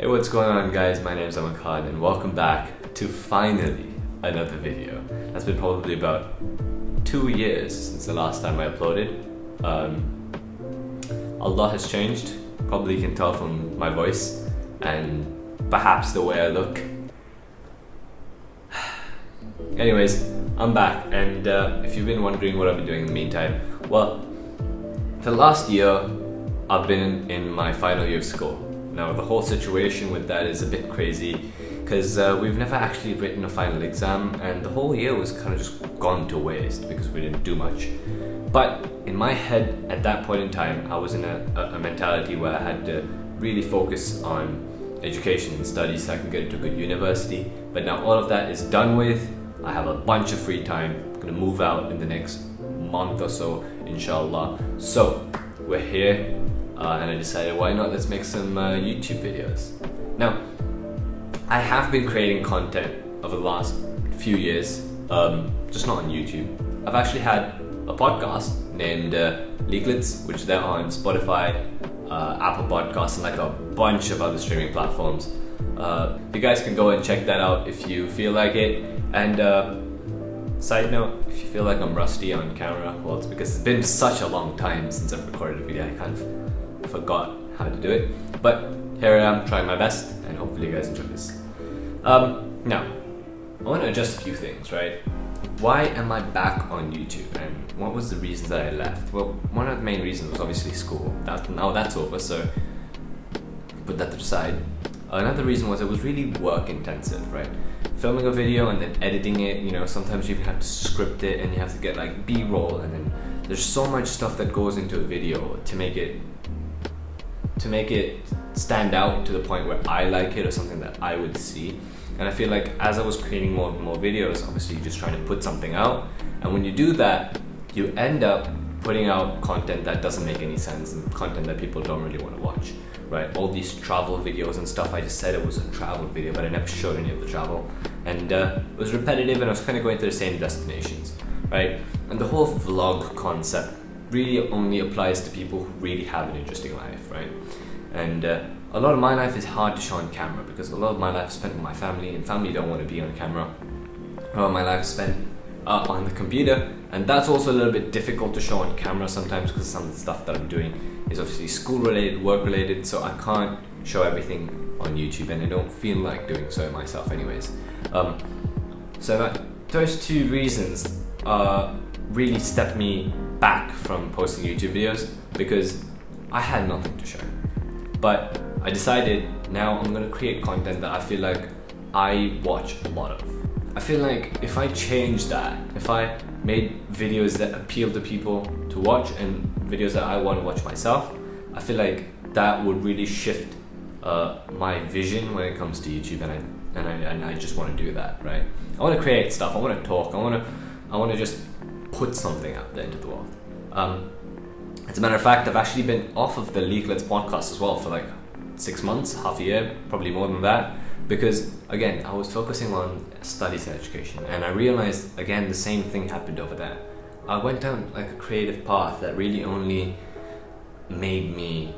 Hey, what's going on guys? My name is Ayman and welcome back to finally another video. That's been probably about 2 years since the last time I uploaded. A lot has changed, probably you can tell from my voice and perhaps the way I look. Anyways, I'm back, and if you've been wondering what I've been doing in the meantime, well, for the last year I've been in my final year of school. Now the whole situation with that is a bit crazy because we've never actually written a final exam, and the whole year was kind of just gone to waste because we didn't do much. But in my head at that point in time, I was in a mentality where I had to really focus on education and studies so I could get into a good university. But now all of that is done with. I have a bunch of free time. I'm gonna move out in the next month or so, inshallah. So we're here. And I decided, why not, let's make some YouTube videos. Now, I have been creating content over the last few years, just not on YouTube. I've actually had a podcast named Leaklets, which they're on Spotify, Apple Podcasts, and like a bunch of other streaming platforms. You guys can go and check that out if you feel like it. And side note, if you feel like I'm rusty on camera, well, it's because it's been such a long time since I've recorded a video. I kind of forgot how to do it, but here I am trying my best, and hopefully you guys enjoy this. Now, I want to adjust a few things, right? Why am I back on YouTube, and what was the reason that I left? Well, one of the main reasons was obviously school. Now that's over, so put that to the side. Another reason was it was really work intensive, right? Filming a video and then editing it, you know, sometimes you have to script it and you have to get like B-roll, and then there's so much stuff that goes into a video to make it stand out to the point where I like it or something that I would see. And I feel like as I was creating more and more videos, obviously you're just trying to put something out, and when you do that, you end up putting out content that doesn't make any sense and content that people don't really want to watch, right? All these travel videos and stuff, I just said it was a travel video, but I never showed any of the travel, and it was repetitive, and I was kind of going to the same destinations, right? And the whole vlog concept really only applies to people who really have an interesting life, right? And a lot of my life is hard to show on camera because a lot of my life is spent with my family, and family don't want to be on camera. A lot of my life is spent on the computer, and that's also a little bit difficult to show on camera sometimes because some of the stuff that I'm doing is obviously school related, work related, so I can't show everything on YouTube, and I don't feel like doing so myself anyways. So those two reasons really stepped me back from posting YouTube videos because I had nothing to show. But I decided now I'm gonna create content that I feel like I watch a lot of. I feel like if I change that, if I made videos that appeal to people to watch and videos that I want to watch myself, I feel like that would really shift my vision when it comes to YouTube, and I just want to do that, right? I want to create stuff. I want to talk. I want to just put something out there into the world. As a matter of fact, I've actually been off of the Leaklets podcast as well for like 6 months, half a year, probably more than that, because again, I was focusing on studies and education, and I realized again the same thing happened over there. I went down like a creative path that really only made me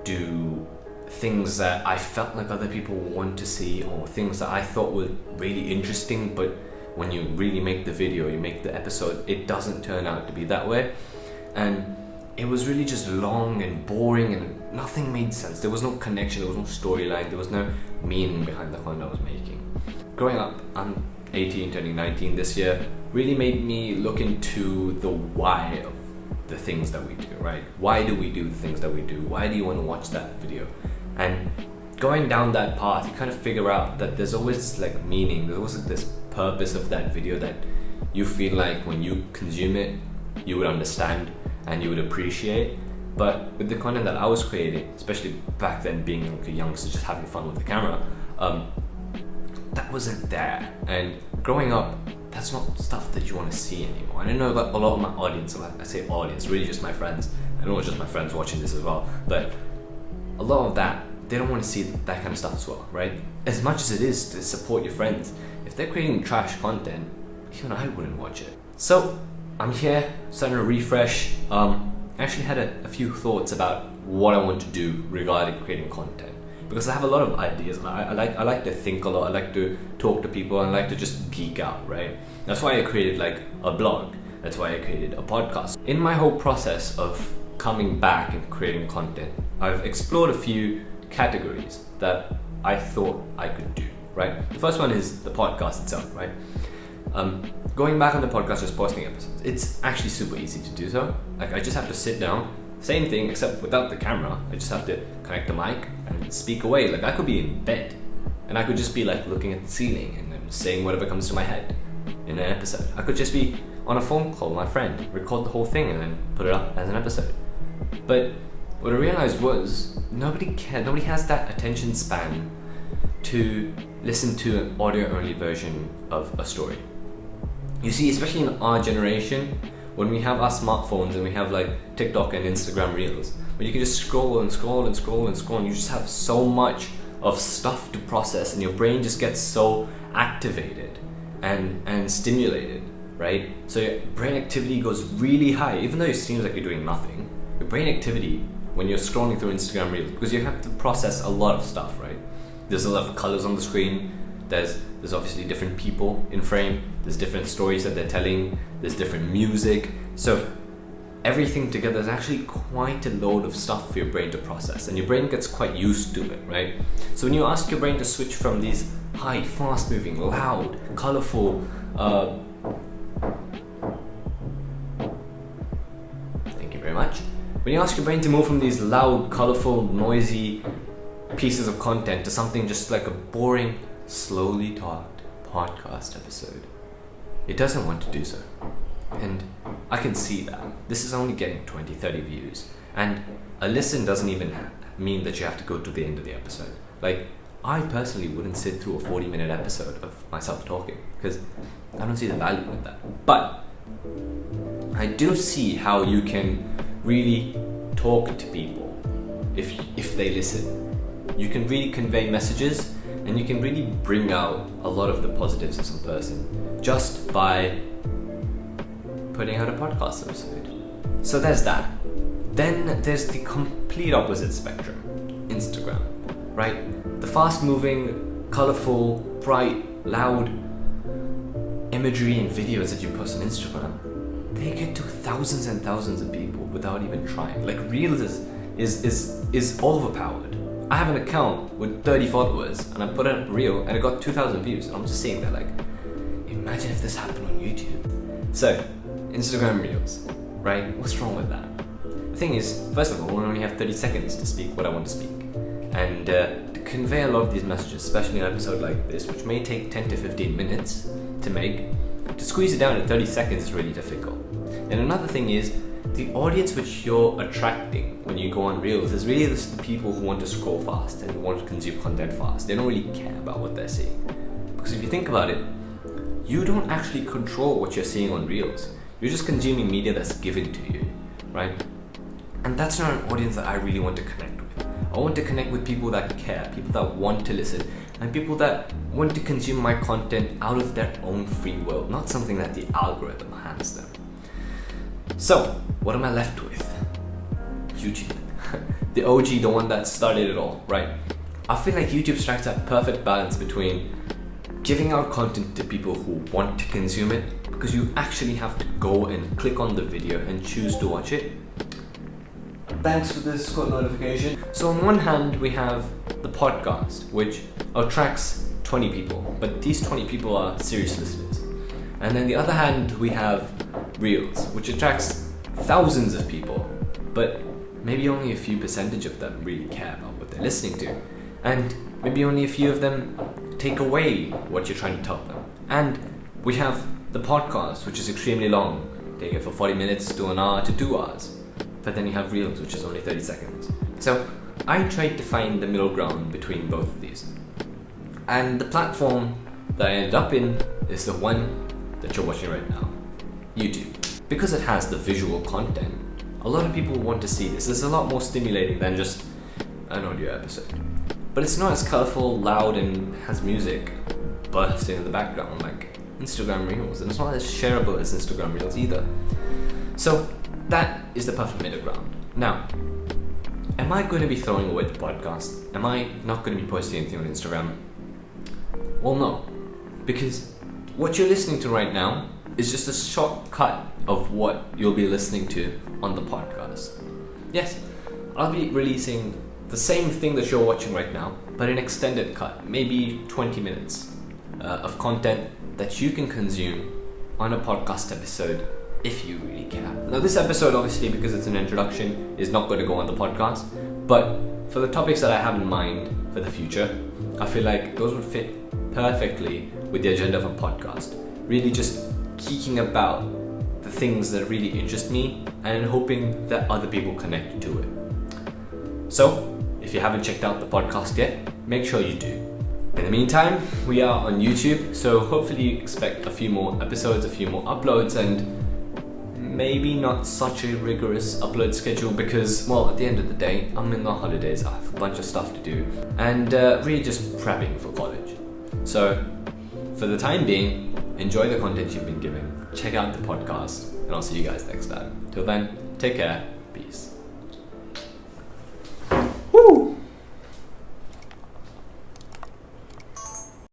do things that I felt like other people want to see, or things that I thought were really interesting, but when you really make the video, you make the episode, it doesn't turn out to be that way. And it was really just long and boring, and nothing made sense. There was no connection, there was no storyline, there was no meaning behind the content I was making. Growing up, I'm 18, turning 19 this year, really made me look into the why of the things that we do, right? Why do we do the things that we do? Why do you want to watch that video? And going down that path, you kind of figure out that there's always this like meaning, there's always this purpose of that video that you feel like when you consume it, you would understand and you would appreciate. But with the content that I was creating, especially back then being like a youngster just having fun with the camera, that wasn't there. And growing up, that's not stuff that you want to see anymore. And I know that a lot of my audience, I say audience, really just my friends, I know it's just my friends watching this as well, but a lot of that, they don't want to see that kind of stuff as well, right? As much as it is to support your friends, if they're creating trash content, even I wouldn't watch it. So I'm here, starting to refresh. I actually had a few thoughts about what I want to do regarding creating content. because I have a lot of ideas. I like to think a lot. I like to talk to people. I like to just geek out, right? That's why I created like a blog. That's why I created a podcast. In my whole process of coming back and creating content, I've explored a few categories that I thought I could do, right? The first one is the podcast itself, right? Going back on the podcast, just posting episodes, it's actually super easy to do so. Like, I just have to sit down, same thing except without the camera. I just have to connect the mic and speak away. Like, I could be in bed and I could just be like looking at the ceiling and then saying whatever comes to my head in an episode. I could just be on a phone call with my friend, record the whole thing and then put it up as an episode. But what I realized was nobody has that attention span to listen to an audio only version of a story. You see, especially in our generation, when we have our smartphones and we have like TikTok and Instagram Reels, where you can just scroll and scroll and scroll and scroll, and you just have so much of stuff to process, and your brain just gets so activated and stimulated, right? So your brain activity goes really high, even though it seems like you're doing nothing. Your brain activity when you're scrolling through Instagram Reels, because you have to process a lot of stuff, right? There's a lot of colors on the screen. There's obviously different people in frame. There's different stories that they're telling. There's different music. So everything together is actually quite a load of stuff for your brain to process, and your brain gets quite used to it, right? So when you ask your brain to switch from these high, fast-moving, loud, colorful, thank you very much. When you ask your brain to move from these loud, colorful, noisy pieces of content to something just like a boring, slowly talked podcast episode, it doesn't want to do so. And I can see that. This is only getting 20, 30 views. And a listen doesn't even mean that you have to go to the end of the episode. Like, I personally wouldn't sit through a 40-minute episode of myself talking, because I don't see the value in that. But I do see how you can really talk to people if they listen. You can really convey messages, and you can really bring out a lot of the positives of some person just by putting out a podcast episode. So there's that. Then there's the complete opposite spectrum, Instagram, right? The fast-moving, colorful, bright, loud imagery and videos that you post on Instagram, they get to thousands and thousands of people without even trying. Like, Reels is overpowered. I have an account with 30 followers and I put up a reel and it got 2,000 views. I'm just saying that, like, imagine if this happened on YouTube. So, Instagram Reels, right? What's wrong with that? The thing is, first of all, I only have 30 seconds to speak what I want to speak. And to convey a lot of these messages, especially in an episode like this, which may take 10 to 15 minutes to make, to squeeze it down to 30 seconds is really difficult. And another thing is, the audience which you're attracting when you go on Reels is really the people who want to scroll fast and want to consume content fast. They don't really care about what they're seeing. Because if you think about it, you don't actually control what you're seeing on Reels. You're just consuming media that's given to you, right? And that's not an audience that I really want to connect with. I want to connect with people that care, people that want to listen, and people that want to consume my content out of their own free will, not something that the algorithm hands them. So, what am I left with? YouTube. The OG, the one that started it all, right? I feel like YouTube strikes that perfect balance between giving out content to people who want to consume it, because you actually have to go and click on the video and choose to watch it. Thanks for this Discord notification. So on one hand, we have the podcast, which attracts 20 people, but these 20 people are serious listeners. And then the other hand, we have Reels, which attracts thousands of people, but maybe only a few percentage of them really care about what they're listening to. And maybe only a few of them take away what you're trying to tell them. And we have the podcast, which is extremely long. Take it for 40 minutes to an hour to 2 hours. But then you have Reels, which is only 30 seconds. So I tried to find the middle ground between both of these. And the platform that I ended up in is the one that you're watching right now, YouTube. Because it has the visual content, a lot of people want to see this. It's a lot more stimulating than just an audio episode. But it's not as colorful, loud, and has music bursting in the background like Instagram Reels, and it's not as shareable as Instagram Reels either. So that is the perfect middle ground. Now, am I going to be throwing away the podcast? Am I not going to be posting anything on Instagram? Well, no, because what you're listening to right now is just a shortcut of what you'll be listening to on the podcast. Yes, I'll be releasing the same thing that you're watching right now, but an extended cut, maybe 20 minutes of content that you can consume on a podcast episode if you really care. Now, this episode, obviously, because it's an introduction, is not going to go on the podcast, but for the topics that I have in mind for the future, I feel like those would fit perfectly with the agenda of a podcast. Really just geeking about the things that really interest me and hoping that other people connect to it. So, if you haven't checked out the podcast yet, make sure you do. In the meantime, we are on YouTube, so hopefully you expect a few more episodes, a few more uploads, and maybe not such a rigorous upload schedule because, well, at the end of the day, I'm in the holidays, I have a bunch of stuff to do, and really just prepping for college. So, for the time being, enjoy the content you've been given, check out the podcast, and I'll see you guys next time. Till then, take care, peace.